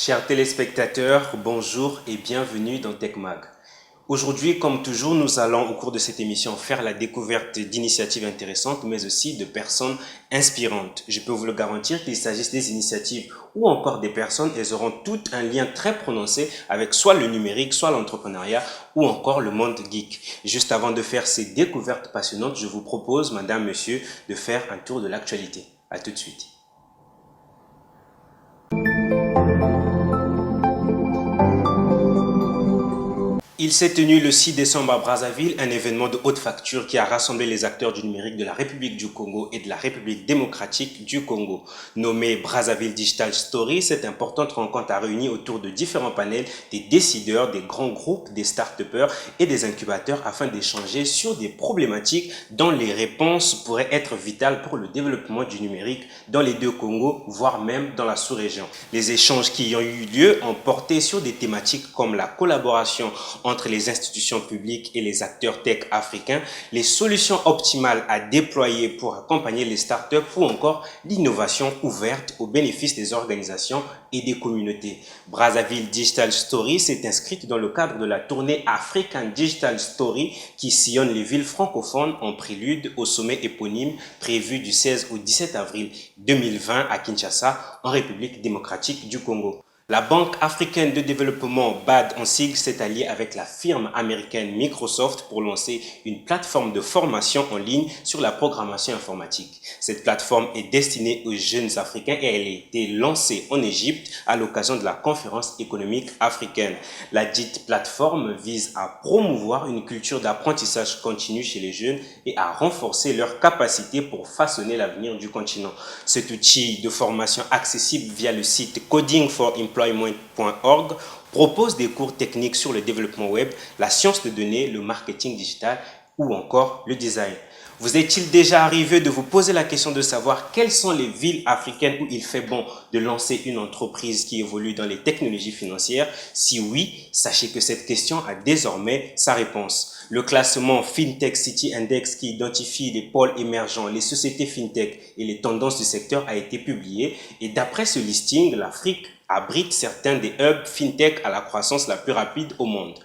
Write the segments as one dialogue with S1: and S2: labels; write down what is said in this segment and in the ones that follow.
S1: Chers téléspectateurs, bonjour et bienvenue dans TechMag. Aujourd'hui, comme toujours, nous allons au cours de cette émission faire la découverte d'initiatives intéressantes, mais aussi de personnes inspirantes. Je peux vous le garantir qu'il s'agisse des initiatives ou encore des personnes, elles auront toutes un lien très prononcé avec soit le numérique, soit l'entrepreneuriat ou encore le monde geek. Juste avant de faire ces découvertes passionnantes, je vous propose, madame, monsieur, de faire un tour de l'actualité. À tout de suite. Il s'est tenu le 6 décembre à Brazzaville un événement de haute facture qui a rassemblé les acteurs du numérique de la République du Congo et de la République démocratique du Congo. Nommée Brazzaville Digital Story, cette importante rencontre a réuni autour de différents panels des décideurs, des grands groupes, des start-upers et des incubateurs afin d'échanger sur des problématiques dont les réponses pourraient être vitales pour le développement du numérique dans les deux Congos, voire même dans la sous-région. Les échanges qui y ont eu lieu ont porté sur des thématiques comme la collaboration entre les institutions publiques et les acteurs tech africains, les solutions optimales à déployer pour accompagner les startups ou encore l'innovation ouverte au bénéfice des organisations et des communautés. Brazzaville Digital Story s'est inscrite dans le cadre de la tournée African Digital Story qui sillonne les villes francophones en prélude au sommet éponyme prévu du 16 au 17 avril 2020 à Kinshasa, en République démocratique du Congo. La Banque africaine de développement BAD en sigle s'est alliée avec la firme américaine Microsoft pour lancer une plateforme de formation en ligne sur la programmation informatique. Cette plateforme est destinée aux jeunes africains et elle a été lancée en Égypte à l'occasion de la conférence économique africaine. La dite plateforme vise à promouvoir une culture d'apprentissage continu chez les jeunes et à renforcer leurs capacités pour façonner l'avenir du continent. Cet outil de formation accessible via le site codingforemployment.org propose des cours techniques sur le développement web, la science de données, le marketing digital ou encore le design. Vous est-il déjà arrivé de vous poser la question de savoir quelles sont les villes africaines où il fait bon de lancer une entreprise qui évolue dans les technologies financières? Si oui, sachez que cette question a désormais sa réponse. Le classement FinTech City Index qui identifie les pôles émergents, les sociétés FinTech et les tendances du secteur a été publié et d'après ce listing, l'Afrique abrite certains des hubs FinTech à la croissance la plus rapide au monde.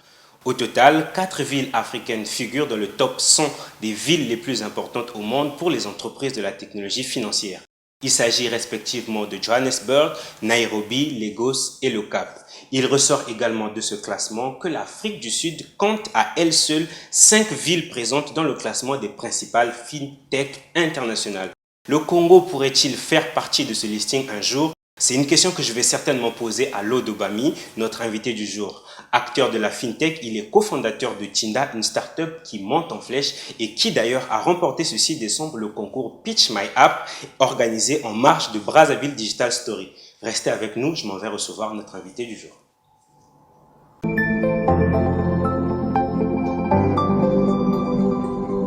S1: Au total, 4 villes africaines figurent dans le top 100 des villes les plus importantes au monde pour les entreprises de la technologie financière. Il s'agit respectivement de Johannesburg, Nairobi, Lagos et Le Cap. Il ressort également de ce classement que l'Afrique du Sud compte à elle seule 5 villes présentes dans le classement des principales FinTech internationales. Le Congo pourrait-il faire partie de ce listing un jour? C'est une question que je vais certainement poser à Lode Obami, notre invité du jour. Acteur de la FinTech, il est cofondateur de Tinda, une startup qui monte en flèche et qui d'ailleurs a remporté ce 6 décembre le concours Pitch My App organisé en marge de Brazzaville Digital Story. Restez avec nous, je m'en vais recevoir notre invité du jour.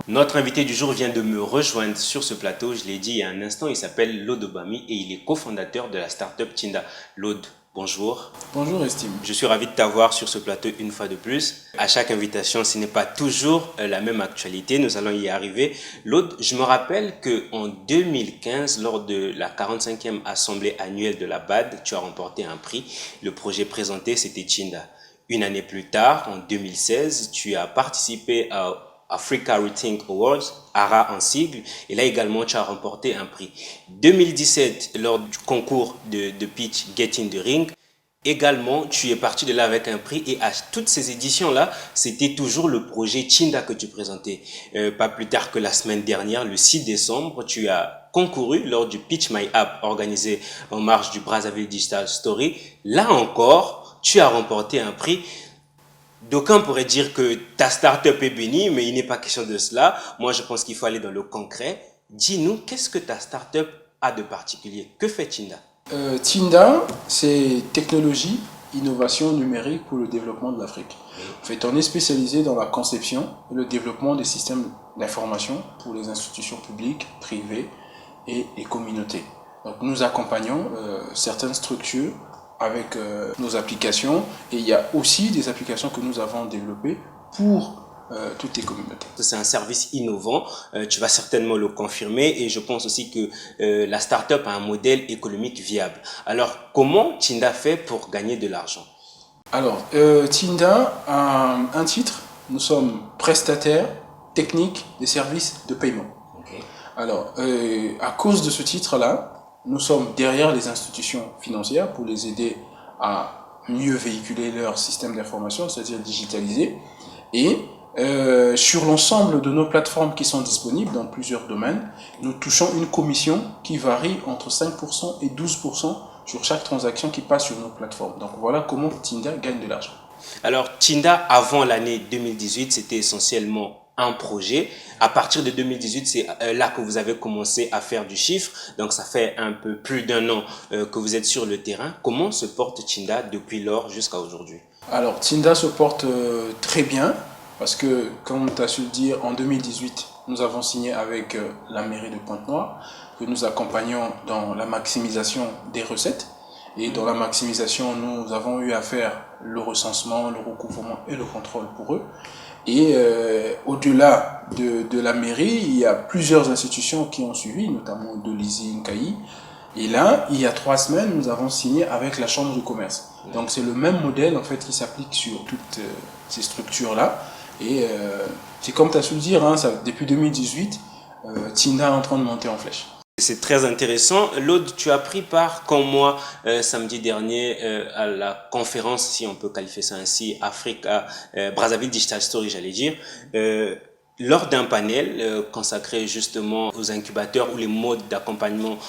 S1: Notre invité du jour vient de me rejoindre sur ce plateau. Je l'ai dit il y a un instant, il s'appelle Lode Obami et il est cofondateur de la startup Tinda. Lode, bonjour.
S2: Bonjour Estime.
S1: Je suis ravi de t'avoir sur ce plateau une fois de plus. À chaque invitation, ce n'est pas toujours la même actualité. Nous allons y arriver. Lode, je me rappelle qu'en 2015, lors de la 45e assemblée annuelle de la BAD, tu as remporté un prix. Le projet présenté, c'était Tinda. Une année plus tard, en 2016, tu as participé à Africa Rethink Awards, ARA en sigle, et là également tu as remporté un prix. 2017, lors du concours de pitch Get in the Ring, également tu es parti de là avec un prix et à toutes ces éditions-là, c'était toujours le projet Tinda que tu présentais. Pas plus tard que la semaine dernière, le 6 décembre, tu as concouru lors du Pitch My App organisé en marge du Brazzaville Digital Story. Là encore, tu as remporté un prix. D'aucuns pourraient dire que ta start-up est bénie, mais il n'est pas question de cela. Moi, je pense qu'il faut aller dans le concret. Dis-nous, qu'est-ce que ta start-up a de particulier? Que fait Tinda?
S2: Tinda, c'est technologie, innovation numérique pour le développement de l'Afrique. En fait, on est spécialisé dans la conception et le développement des systèmes d'information pour les institutions publiques, privées et les communautés. Donc, nous accompagnons certaines structures avec nos applications et il y a aussi des applications que nous avons développées pour toutes les communautés.
S1: C'est un service innovant, tu vas certainement le confirmer et je pense aussi que la start-up a un modèle économique viable. Alors, comment Tinda fait pour gagner de l'argent?
S2: Alors, Tinda a un titre, nous sommes prestataires techniques des services de paiement.
S1: Okay.
S2: Alors, à cause de ce titre-là, nous sommes derrière les institutions financières pour les aider à mieux véhiculer leur système d'information, c'est-à-dire digitaliser. Et sur l'ensemble de nos plateformes qui sont disponibles dans plusieurs domaines, nous touchons une commission qui varie entre 5% et 12% sur chaque transaction qui passe sur nos plateformes. Donc voilà comment Tinda gagne de l'argent.
S1: Alors, Tinda, avant l'année 2018, c'était essentiellement un projet. À partir de 2018, c'est là que vous avez commencé à faire du chiffre. Donc, ça fait un peu plus d'un an que vous êtes sur le terrain. Comment se porte Tinda depuis lors jusqu'à aujourd'hui?
S2: Alors, Tinda se porte très bien parce que, comme tu as su le dire, en 2018, nous avons signé avec la mairie de Pointe-Noire que nous accompagnons dans la maximisation des recettes. Et dans la maximisation, nous avons eu à faire le recensement, le recouvrement et le contrôle pour eux. Et au-delà de la mairie, il y a plusieurs institutions qui ont suivi, notamment de l'ISI Nkayi. Et là, il y a 3 semaines, nous avons signé avec la Chambre de commerce. Donc c'est le même modèle en fait qui s'applique sur toutes ces structures-là. Et c'est comme tu as su le dire, hein, depuis 2018, Tinda est en train de monter en flèche.
S1: C'est très intéressant. L'autre, tu as pris part, comme moi, samedi dernier, à la conférence, si on peut qualifier ça ainsi, Africa, Brazzaville Digital Story, j'allais dire, lors d'un panel consacré justement aux incubateurs ou les modes d'accompagnement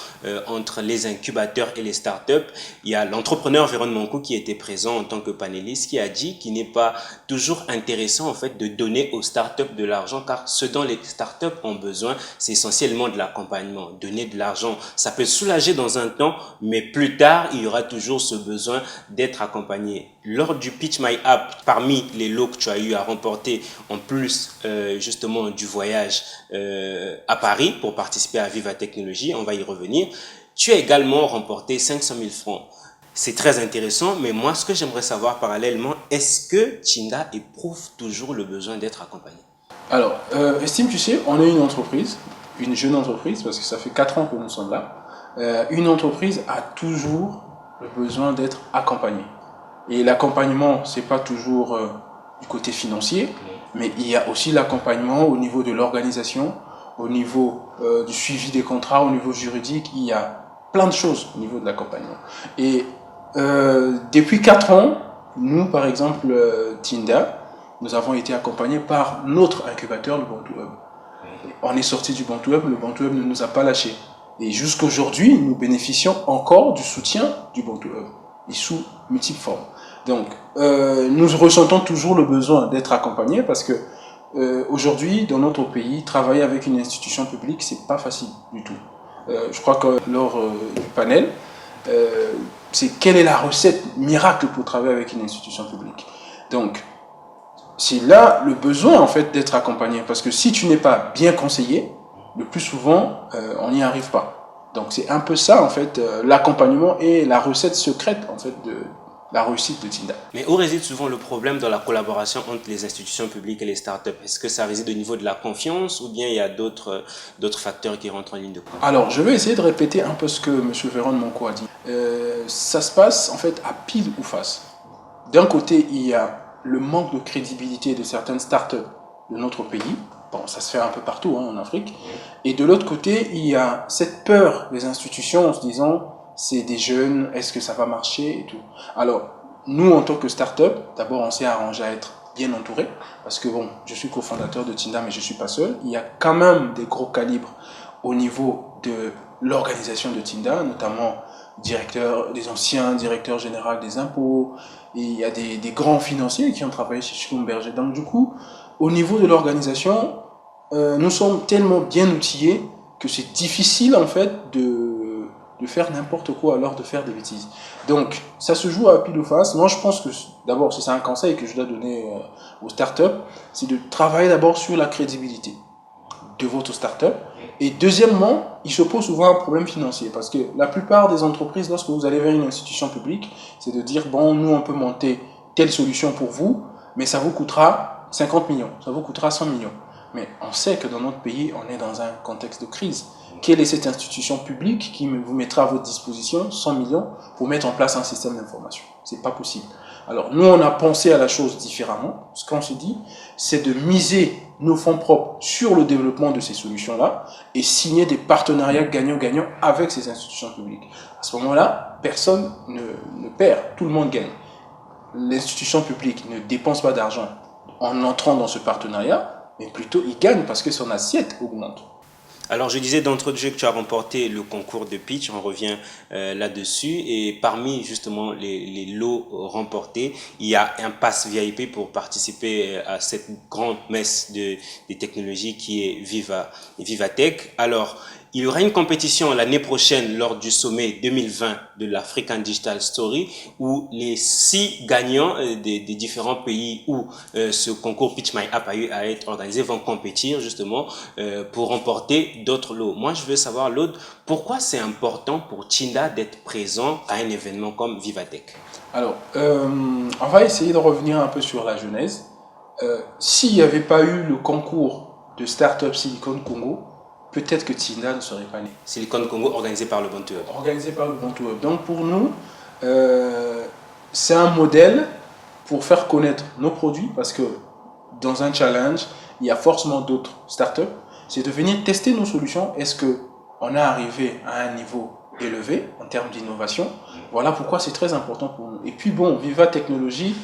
S1: entre les incubateurs et les startups, il y a l'entrepreneur Véron Mankou qui était présent en tant que panéliste qui a dit qu'il n'est pas toujours intéressant en fait de donner aux startups de l'argent car ce dont les startups ont besoin, c'est essentiellement de l'accompagnement. Donner de l'argent, ça peut soulager dans un temps, mais plus tard, il y aura toujours ce besoin d'être accompagné. Lors du Pitch My App, parmi les lots que tu as eu à remporter, en plus justement du voyage à Paris pour participer à Viva Technologie, on va y revenir, tu as également remporté 500 000 francs. C'est très intéressant, mais moi, ce que j'aimerais savoir parallèlement, est-ce que Tinda éprouve toujours le besoin d'être accompagné?
S2: Alors, Estime, tu sais, on est une entreprise, une jeune entreprise, parce que ça fait 4 ans que nous sommes là. Une entreprise a toujours le besoin d'être accompagnée. Et l'accompagnement, c'est pas toujours du côté financier, mais il y a aussi l'accompagnement au niveau de l'organisation, au niveau du suivi des contrats, au niveau juridique. Il y a plein de choses au niveau de l'accompagnement. Et depuis 4 ans, nous, par exemple, Tinda, nous avons été accompagnés par notre incubateur, le Bantu Hub. On est sorti du Bantu Hub, le Bantu Hub ne nous a pas lâchés. Et jusqu'aujourd'hui, nous bénéficions encore du soutien du Bantu Hub, et sous multiples formes. Donc, nous ressentons toujours le besoin d'être accompagnés parce que aujourd'hui, dans notre pays, travailler avec une institution publique, c'est pas facile du tout. Je crois que lors du panel, c'est quelle est la recette miracle pour travailler avec une institution publique. Donc, c'est là le besoin en fait d'être accompagné parce que si tu n'es pas bien conseillé, le plus souvent, on n'y arrive pas. Donc, c'est un peu ça en fait, l'accompagnement et la recette secrète en fait de la réussite de Tinda.
S1: Mais où réside souvent le problème dans la collaboration entre les institutions publiques et les startups? Est-ce que ça réside au niveau de la confiance ou bien il y a d'autres facteurs qui rentrent en ligne de compte?
S2: Alors, je vais essayer de répéter un peu ce que M. Véron Mankou a dit. Ça se passe en fait à pile ou face. D'un côté, il y a le manque de crédibilité de certaines startups de notre pays. Bon, ça se fait un peu partout en Afrique. Et de l'autre côté, il y a cette peur des institutions en se disant c'est des jeunes, est-ce que ça va marcher et tout. Alors, nous, en tant que start-up, d'abord, on s'est arrangé à être bien entouré, parce que bon, je suis cofondateur de Tinda, mais je ne suis pas seul. Il y a quand même des gros calibres au niveau de l'organisation de Tinda, notamment des anciens directeurs généraux des impôts, et il y a des grands financiers qui ont travaillé chez Schlumberger. Donc, du coup, au niveau de l'organisation, nous sommes tellement bien outillés que c'est difficile, en fait, de faire n'importe quoi, alors de faire des bêtises. Donc, ça se joue à pile ou face. Moi, je pense que, d'abord, si c'est un conseil que je dois donner aux startups, c'est de travailler d'abord sur la crédibilité de votre startup. Et deuxièmement, il se pose souvent un problème financier, parce que la plupart des entreprises, lorsque vous allez vers une institution publique, c'est de dire, bon, nous, on peut monter telle solution pour vous, mais ça vous coûtera 50 millions, ça vous coûtera 100 millions. Mais on sait que dans notre pays, on est dans un contexte de crise. Quelle est cette institution publique qui vous mettra à votre disposition 100 millions pour mettre en place un système d'information? C'est pas possible. Alors, nous, on a pensé à la chose différemment. Ce qu'on se dit, c'est de miser nos fonds propres sur le développement de ces solutions-là et signer des partenariats gagnant-gagnant avec ces institutions publiques. À ce moment-là, personne ne perd, tout le monde gagne. L'institution publique ne dépense pas d'argent en entrant dans ce partenariat, mais plutôt il gagne parce que son assiette augmente.
S1: Alors, je disais d'entrée de jeu que tu as remporté le concours de pitch, on revient là-dessus. Et parmi justement les lots remportés, il y a un pass VIP pour participer à cette grande messe des technologies qui est Vivatech. Alors, il y aura une compétition l'année prochaine lors du sommet 2020 de l'African Digital Story où les 6 gagnants des différents pays où ce concours Pitch My App a eu à être organisé vont compétir justement pour remporter d'autres lots. Moi, je veux savoir, Lode, pourquoi c'est important pour Tinda d'être présent à un événement comme Vivatech?
S2: Alors, on va essayer de revenir un peu sur la genèse. S'il n'y avait pas eu le concours de Startup Silicon Congo, peut-être que Tinda ne serait pas né.
S1: Silicon Congo organisé par le Ubuntu Hub.
S2: Organisé par le Ubuntu Hub. Donc pour nous, c'est un modèle pour faire connaître nos produits parce que dans un challenge, il y a forcément d'autres startups. C'est de venir tester nos solutions. Est-ce qu'on est arrivé à un niveau élevé en termes d'innovation? Voilà pourquoi c'est très important pour nous. Et puis bon, Viva Technologies,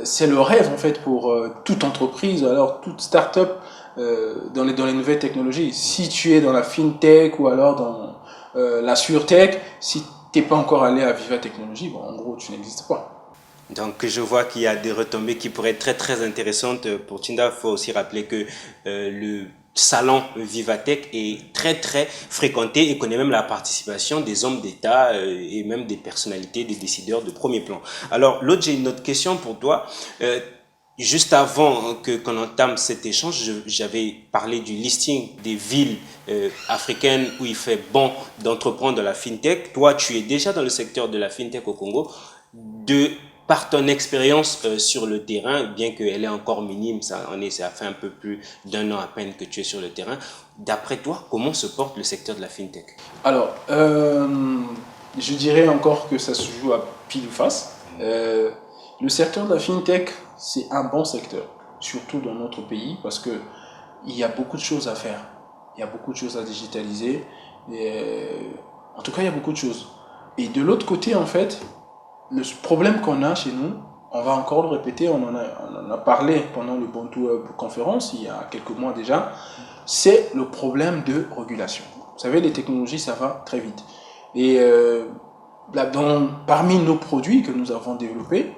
S2: c'est le rêve en fait pour toute entreprise, alors toute startup dans les nouvelles technologies. Si tu es dans la fintech ou alors dans la surtech, si tu n'es pas encore allé à Viva Technologies, bon, en gros tu n'existes pas.
S1: Donc je vois qu'il y a des retombées qui pourraient être très très intéressantes pour Tinda. Il faut aussi rappeler que le salon Vivatech est très très fréquenté et connaît même la participation des hommes d'État et même des personnalités, des décideurs de premier plan. Alors l'autre, j'ai une autre question pour toi. Juste avant qu'on entame cet échange, j'avais parlé du listing des villes africaines où il fait bon d'entreprendre dans la fintech. Toi, tu es déjà dans le secteur de la fintech au Congo. Par ton expérience sur le terrain, bien qu'elle est encore minime, ça fait un peu plus d'1 an à peine que tu es sur le terrain. D'après toi, comment se porte le secteur de la fintech?
S2: Alors, je dirais encore que ça se joue à pile ou face. Le secteur de la fintech, c'est un bon secteur, surtout dans notre pays, parce qu'il y a beaucoup de choses à faire. Il y a beaucoup de choses à digitaliser. En tout cas, il y a beaucoup de choses. Et de l'autre côté, en fait, le problème qu'on a chez nous, on va encore le répéter, on en a parlé pendant le Ubuntu Hub conférence, il y a quelques mois déjà, c'est le problème de régulation. Vous savez, les technologies, ça va très vite. Et parmi nos produits que nous avons développés,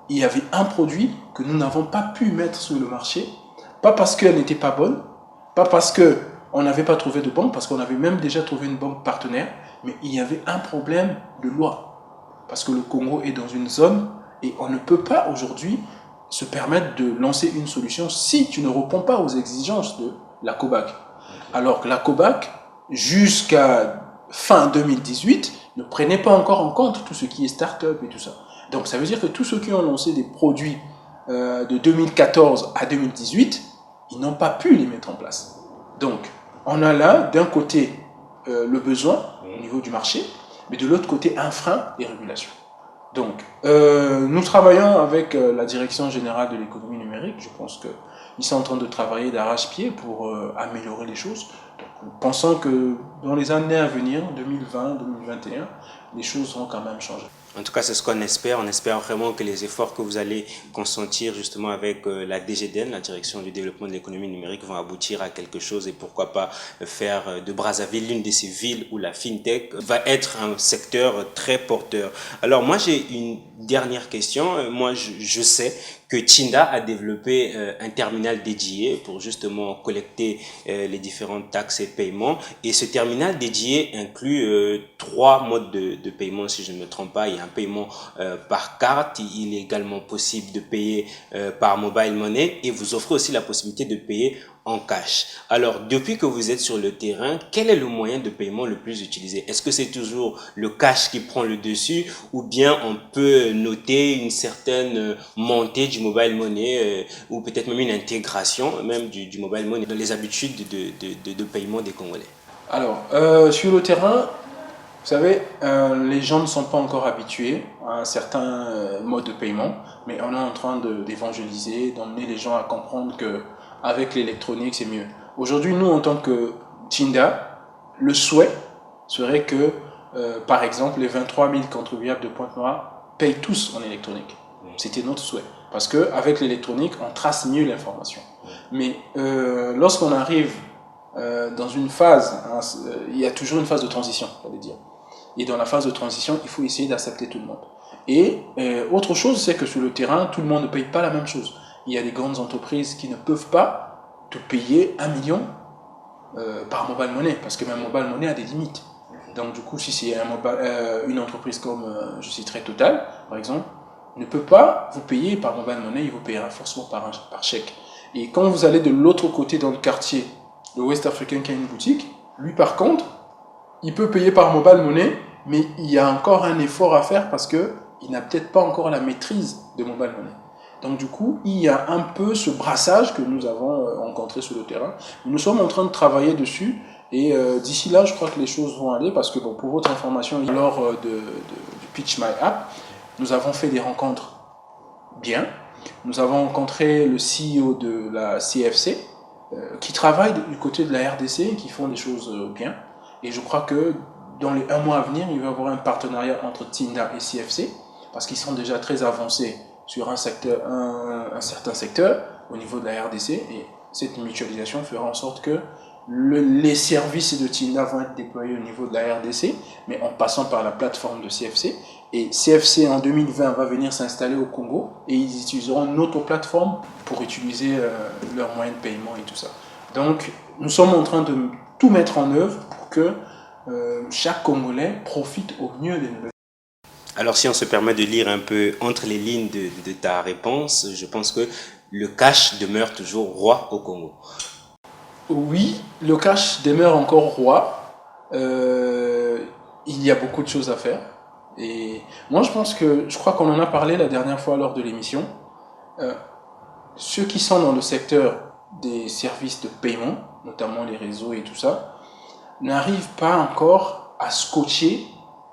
S2: il y avait un produit que nous n'avons pas pu mettre sur le marché, pas parce qu'elle n'était pas bonne, pas parce qu'on n'avait pas trouvé de banque, parce qu'on avait même déjà trouvé une banque partenaire, mais il y avait un problème de loi. Parce que le Congo est dans une zone et on ne peut pas aujourd'hui se permettre de lancer une solution si tu ne réponds pas aux exigences de la COBAC. Alors que la COBAC, jusqu'à fin 2018, ne prenait pas encore en compte tout ce qui est start-up et tout ça. Donc ça veut dire que tous ceux qui ont lancé des produits de 2014 à 2018, ils n'ont pas pu les mettre en place. Donc on a là, d'un côté, le besoin au niveau du marché, mais de l'autre côté, un frein des régulations. Donc, nous travaillons avec la Direction générale de l'économie numérique. Je pense qu'ils sont en train de travailler d'arrache-pied pour améliorer les choses. Donc, pensons que dans les années à venir, 2020, 2021, les choses vont quand même changer.
S1: En tout cas, c'est ce qu'on espère. On espère vraiment que les efforts que vous allez consentir justement avec la DGDN, la Direction du développement de l'économie numérique, vont aboutir à quelque chose et pourquoi pas faire de Brazzaville l'une de ces villes où la fintech va être un secteur très porteur. Alors moi, j'ai une dernière question. Moi, je sais que Tinda a développé un terminal dédié pour justement collecter les différentes taxes et paiements. Et ce terminal dédié inclut 3 modes de de paiement, si je ne me trompe pas. Il y a un paiement par carte. Il est également possible de payer par mobile money et vous offrez aussi la possibilité de payer en cash. Alors, depuis que vous êtes sur le terrain, quel est le moyen de paiement le plus utilisé? Est-ce que c'est toujours le cash qui prend le dessus ou bien on peut noter une certaine montée du mobile money ou peut-être même une intégration même du mobile money dans les habitudes de paiement des Congolais?
S2: Alors, sur le terrain, vous savez, les gens ne sont pas encore habitués à un certain mode de paiement, mais on est en train d'évangéliser, d'emmener les gens à comprendre que avec l'électronique, c'est mieux. Aujourd'hui, nous, en tant que Tinda, le souhait serait que, par exemple, les 23 000 contribuables de Pointe-Noire payent tous en électronique. C'était notre souhait. Parce qu'avec l'électronique, on trace mieux l'information. Mais lorsqu'on arrive dans une phase, il y a toujours une phase de transition, j'allais dire. Et dans la phase de transition, il faut essayer d'accepter tout le monde. Et autre chose, c'est que sur le terrain, tout le monde ne paye pas la même chose. Il y a des grandes entreprises qui ne peuvent pas te payer 1 million par mobile money, parce que même mobile money a des limites. Donc du coup, si c'est une entreprise comme, je citerai Total, par exemple, ne peut pas vous payer par mobile money, il vous payera forcément par chèque. Et quand vous allez de l'autre côté dans le quartier, le West African qui a une boutique, lui par contre, il peut payer par mobile money, mais il y a encore un effort à faire parce qu'il n'a peut-être pas encore la maîtrise de mobile money. Donc du coup, il y a un peu ce brassage que nous avons rencontré sur le terrain. Nous sommes en train de travailler dessus et d'ici là, je crois que les choses vont aller parce que bon, pour votre information, lors du Pitch My App, nous avons fait des rencontres bien. Nous avons rencontré le CEO de la CFC qui travaille du côté de la RDC, qui font des choses bien. Et je crois que dans les 1 mois à venir, il va y avoir un partenariat entre Tinda et CFC parce qu'ils sont déjà très avancés sur un certain secteur au niveau de la RDC et cette mutualisation fera en sorte que les services de Tinda vont être déployés au niveau de la RDC, mais en passant par la plateforme de CFC. Et CFC en 2020 va venir s'installer au Congo et ils utiliseront notre plateforme pour utiliser leurs moyens de paiement et tout ça. Donc nous sommes en train de tout mettre en œuvre pour que chaque Congolais profite au mieux des nouvelles.
S1: Alors, si on se permet de lire un peu entre les lignes de ta réponse, je pense que le cash demeure toujours roi au Congo.
S2: Oui, le cash demeure encore roi. Il y a beaucoup de choses à faire. Et moi, je crois qu'on en a parlé la dernière fois lors de l'émission. Ceux qui sont dans le secteur des services de paiement, notamment les réseaux et tout ça, n'arrivent pas encore à scotcher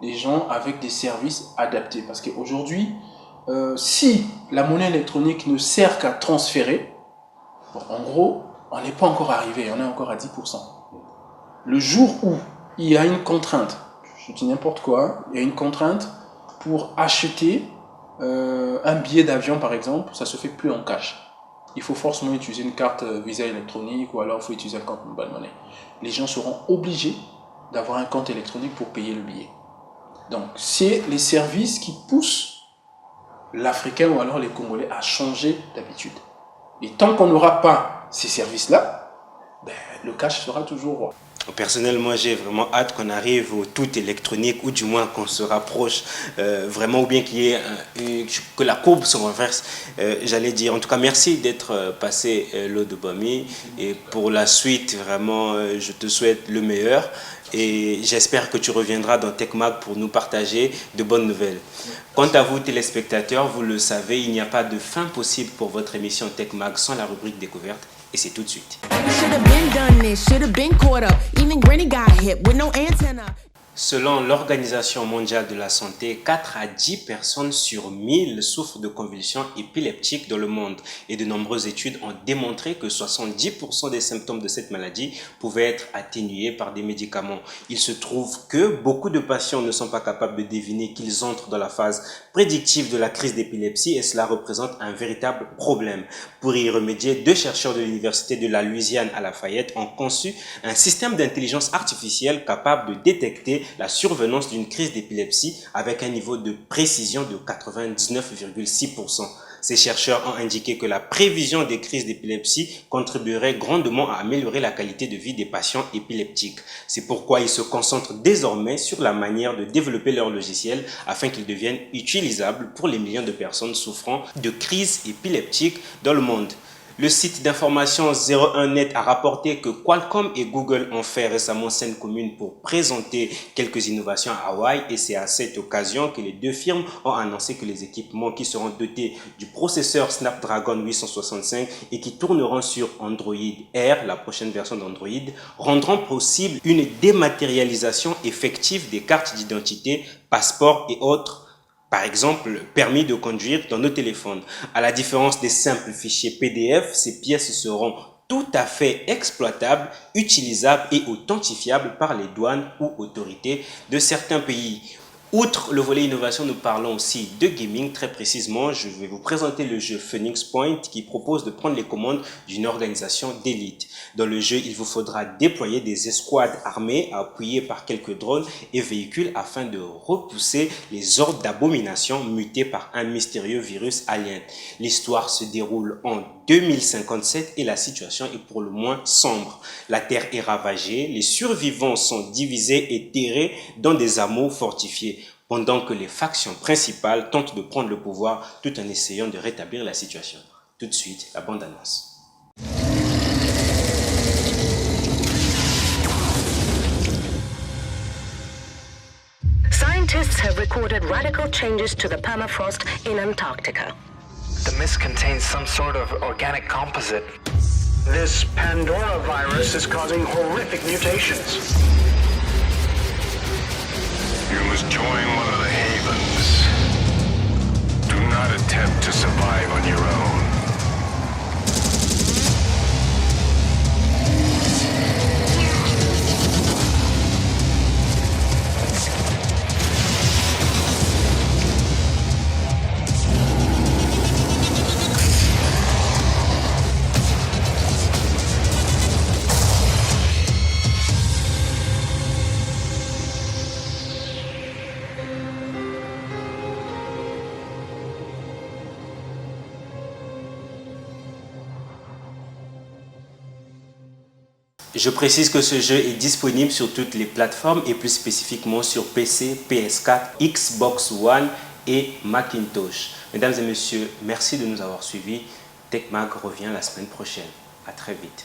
S2: les gens avec des services adaptés. Parce qu'aujourd'hui, si la monnaie électronique ne sert qu'à transférer, bon, en gros, on n'est pas encore arrivé, on est encore à 10%. Le jour où il y a une contrainte, je dis n'importe quoi, il y a une contrainte pour acheter un billet d'avion par exemple, ça se fait plus en cash. Il faut forcément utiliser une carte Visa électronique ou alors il faut utiliser un compte mobile money. Les gens seront obligés d'avoir un compte électronique pour payer le billet. Donc, c'est les services qui poussent l'Africain ou alors les Congolais à changer d'habitude. Et tant qu'on n'aura pas ces services-là, ben, le cash sera toujours roi.
S1: Personnellement, j'ai vraiment hâte qu'on arrive au tout électronique ou du moins qu'on se rapproche vraiment ou bien qu'il y ait que la courbe se renverse. J'allais dire, en tout cas, merci d'être passé Lodou Bami et pour la suite, vraiment, je te souhaite le meilleur et j'espère que tu reviendras dans TechMag pour nous partager de bonnes nouvelles. Quant à vous, téléspectateurs, vous le savez, il n'y a pas de fin possible pour votre émission TechMag sans la rubrique découverte. Et c'est tout de suite. Selon l'Organisation mondiale de la santé, 4 à 10 personnes sur 1000 souffrent de convulsions épileptiques dans le monde et de nombreuses études ont démontré que 70% des symptômes de cette maladie pouvaient être atténués par des médicaments. Il se trouve que beaucoup de patients ne sont pas capables de deviner qu'ils entrent dans la phase prédictive de la crise d'épilepsie et cela représente un véritable problème. Pour y remédier, 2 chercheurs de l'université de la Louisiane à Lafayette ont conçu un système d'intelligence artificielle capable de détecter la survenance d'une crise d'épilepsie avec un niveau de précision de 99,6%. Ces chercheurs ont indiqué que la prévision des crises d'épilepsie contribuerait grandement à améliorer la qualité de vie des patients épileptiques. C'est pourquoi ils se concentrent désormais sur la manière de développer leur logiciel afin qu'ils deviennent utilisables pour les millions de personnes souffrant de crises épileptiques dans le monde. Le site d'information 01net a rapporté que Qualcomm et Google ont fait récemment scène commune pour présenter quelques innovations à Hawaï, et c'est à cette occasion que les deux firmes ont annoncé que les équipements qui seront dotés du processeur Snapdragon 865 et qui tourneront sur Android Air, la prochaine version d'Android, rendront possible une dématérialisation effective des cartes d'identité, passeports et autres. Par exemple, permis de conduire dans nos téléphones. À la différence des simples fichiers PDF, ces pièces seront tout à fait exploitables, utilisables et authentifiables par les douanes ou autorités de certains pays. Outre le volet innovation, nous parlons aussi de gaming. Très précisément, je vais vous présenter le jeu Phoenix Point qui propose de prendre les commandes d'une organisation d'élite. Dans le jeu, il vous faudra déployer des escouades armées appuyées par quelques drones et véhicules afin de repousser les hordes d'abominations mutées par un mystérieux virus alien. L'histoire se déroule en 2057 et la situation est pour le moins sombre. La Terre est ravagée, les survivants sont divisés et terrés dans des hameaux fortifiés, pendant que les factions principales tentent de prendre le pouvoir tout en essayant de rétablir la situation. Tout de suite, la bande-annonce.
S3: Scientists have recorded radical changes to the permafrost in Antarctica.
S4: The mist contains some sort of organic composite.
S5: This Pandora virus is causing horrific mutations.
S6: You must join one of the havens. Do not attempt to survive on your own.
S1: Je précise que ce jeu est disponible sur toutes les plateformes et plus spécifiquement sur PC, PS4, Xbox One et Macintosh. Mesdames et messieurs, merci de nous avoir suivis. TechMag revient la semaine prochaine. À très vite.